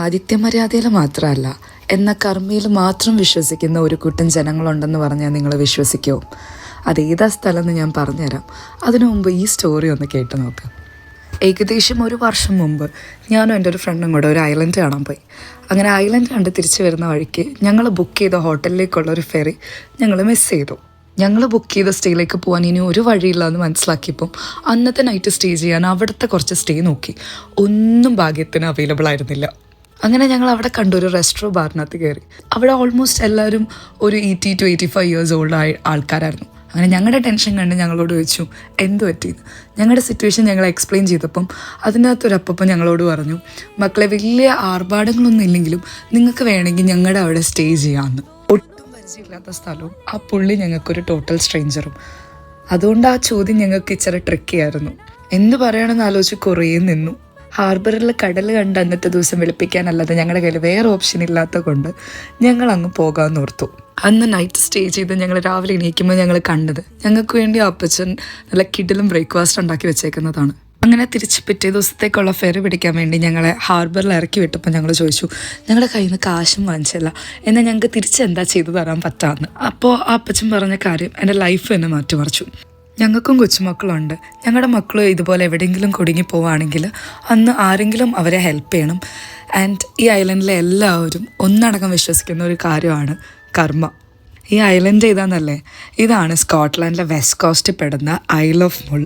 ആതിഥ്യമര്യാദയിൽ മാത്രമല്ല, എന്ന കർമ്മയിൽ മാത്രം വിശ്വസിക്കുന്ന ഒരു കൂട്ടം ജനങ്ങളുണ്ടെന്ന് പറഞ്ഞാൽ നിങ്ങൾ വിശ്വസിക്കുമോ? അതേതാ സ്ഥലം എന്ന് ഞാൻ പറഞ്ഞുതരാം. അതിനു മുമ്പ് ഈ സ്റ്റോറി ഒന്ന് കേട്ട് നോക്ക്. ഏകദേശം 1 വർഷം മുമ്പ് ഞാനും എൻ്റെ ഒരു ഫ്രണ്ടും കൂടെ ഒരു ഐലൻഡ് കാണാൻ പോയി. അങ്ങനെ ഐലൻഡ് കണ്ട് തിരിച്ചു വരുന്ന വഴിക്ക് ഞങ്ങൾ ബുക്ക് ചെയ്ത ഹോട്ടലിലേക്കുള്ള ഒരു ഫെറി ഞങ്ങൾ മിസ് ചെയ്തു. ഞങ്ങൾ ബുക്ക് ചെയ്ത സ്റ്റേയിലേക്ക് പോകാൻ ഇനി ഒരു വഴിയില്ല എന്ന് മനസ്സിലാക്കിയപ്പം അന്നത്തെ നൈറ്റ് സ്റ്റേ ചെയ്യാൻ അവിടുത്തെ കുറച്ച് സ്റ്റേ നോക്കി. ഒന്നും ഭാഗ്യത്തിന് അവൈലബിൾ ആയിരുന്നില്ല. അങ്ങനെ ഞങ്ങൾ അവിടെ കണ്ട ഒരു റെസ്റ്റോറൻറ്റ് ബാറിനകത്ത് കയറി. അവിടെ ഓൾമോസ്റ്റ് എല്ലാവരും ഒരു 80 to 85 years ഓൾഡ് ആയ ആൾക്കാരായിരുന്നു. അങ്ങനെ ഞങ്ങളുടെ ടെൻഷൻ കണ്ട് ഞങ്ങളോട് ചോദിച്ചു എന്ത് പറ്റിയെന്ന്. ഞങ്ങളുടെ സിറ്റുവേഷൻ ഞങ്ങൾ എക്സ്പ്ലെയിൻ ചെയ്തപ്പം അതിനകത്തൊരപ്പം ഞങ്ങളോട് പറഞ്ഞു, മക്കളെ വലിയ ആർഭാടങ്ങളൊന്നും ഇല്ലെങ്കിലും നിങ്ങൾക്ക് വേണമെങ്കിൽ ഞങ്ങളുടെ അവിടെ സ്റ്റേ ചെയ്യാമെന്ന്. ഒട്ടും പരിചയമില്ലാത്ത സ്ഥലവും ആ പുള്ളി ഞങ്ങൾക്കൊരു ടോട്ടൽ സ്ട്രേഞ്ചറും. അതുകൊണ്ട് ആ ചോദ്യം ഞങ്ങൾക്ക് ഇച്ചിരി ട്രിക്കിയായിരുന്നു. എന്ത് പറയണമെന്ന് ആലോചിച്ച് കുറേ നിന്നു. ഹാർബറിൽ കടൽ കണ്ട് അന്നത്തെ ദിവസം വെളുപ്പിക്കാനല്ലാതെ ഞങ്ങളുടെ കയ്യിൽ വേറെ ഓപ്ഷൻ ഇല്ലാത്ത കൊണ്ട് ഞങ്ങൾ അങ്ങ് പോകാമെന്ന് ഓർത്തു. അന്ന് നൈറ്റ് സ്റ്റേ ചെയ്ത് ഞങ്ങൾ രാവിലെ എണീക്കുമ്പോൾ ഞങ്ങൾ കണ്ടത് ഞങ്ങൾക്ക് വേണ്ടി അപ്പച്ചൻ നല്ല കിടിലും ബ്രേക്ക്ഫാസ്റ്റ് ഉണ്ടാക്കി വെച്ചേക്കുന്നതാണ്. അങ്ങനെ തിരിച്ച് പിറ്റേ ദിവസത്തേക്കുള്ള ഫെറി പിടിക്കാൻ വേണ്ടി ഞങ്ങളെ ഹാർബറിൽ ഇറക്കി വിട്ടപ്പോൾ ഞങ്ങൾ ചോദിച്ചു, ഞങ്ങളുടെ കയ്യിൽ നിന്ന് കാശും വാങ്ങിച്ചില്ല, എന്നാൽ ഞങ്ങൾക്ക് തിരിച്ച് എന്താ ചെയ്തു തരാൻ പറ്റാമെന്ന്. അപ്പോൾ ആ അപ്പച്ചൻ പറഞ്ഞ കാര്യം എൻ്റെ ലൈഫ് തന്നെ മാറ്റിമറിച്ചു. ഞങ്ങൾക്കും കൊച്ചുമക്കളുണ്ട്. ഞങ്ങളുടെ മക്കൾ ഇതുപോലെ എവിടെയെങ്കിലും കുടുങ്ങി പോവുകയാണെങ്കിൽ അന്ന് ആരെങ്കിലും അവരെ ഹെൽപ്പ് ചെയ്യണം. ആൻഡ് ഈ ഐലൻഡിലെ എല്ലാവരും ഒന്നടങ്കം വിശ്വസിക്കുന്ന ഒരു കാര്യമാണ് കർമ്മ. ഈ ഐലൻഡ് ഏതാണെന്നല്ലേ? ഇതാണ് സ്കോട്ട്ലൻഡിലെ വെസ്റ്റ് കോസ്റ്റിൽ പെടുന്ന ഐൽ ഓഫ് മുൾ.